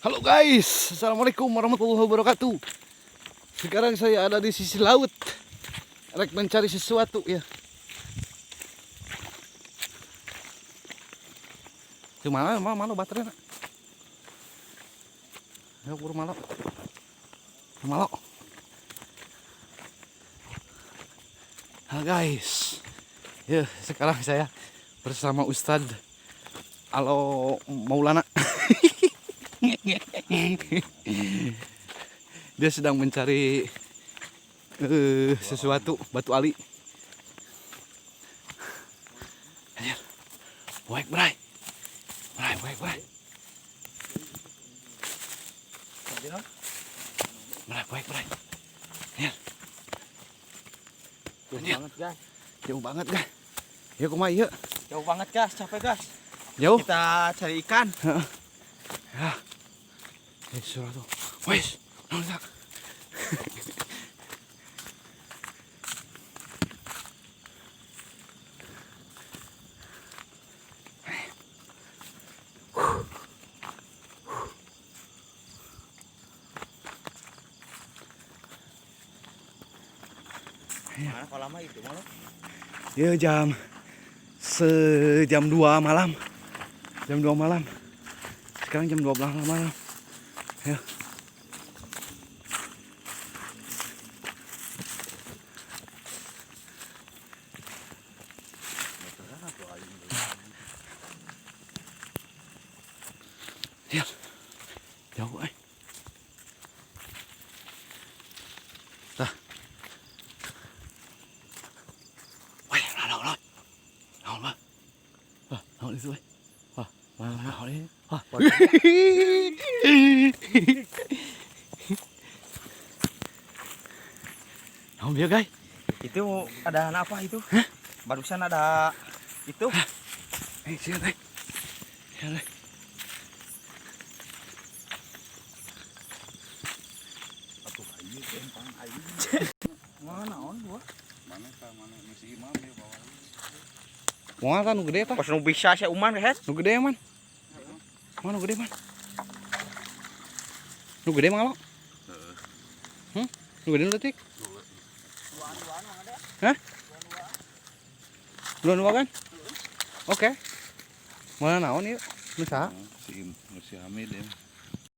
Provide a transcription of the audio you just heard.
Halo guys, assalamualaikum warahmatullahi wabarakatuh. Sekarang saya ada di sisi laut, rek mencari sesuatu ya. Cuma mana baterai nak? Ya pur malo, malo. Halo guys, ya sekarang saya bersama Ustadz Alo Maulana. Dia sedang mencari sesuatu, batu ali. Baik, bray. Baik. Baik. Ya. Jauh banget, guys. Ya, kumaha ieu? Jauh banget, gas. Capek, gas. Jauh. Kita cari ikan. Ya. Surat tuh. Wes, nonton. Mana kalau lama itu malam? Ya jam 2 malam. Jam 2 malam. Sekarang jam 12 malam. Ya. Ya. Jauh eh. Tah. Wah, naon. Wah, naon itu eh. Wah, naon ini. Wah. Naon bieu, guys? Itu ada apa itu? Hah? Barusan ada itu. Siap, eh. Siap, Mana on gua? Mana misi imam ya bawa. Wah, kan nu gede tah. Pas nu bisa saya uman guys. Nu gede man. Mana nu gede man? Nu gede mah lo? Nu gede nu detik? Hah? Dua kan? Oke. Mana naon ieu? Nu saha? Si Hamid ya.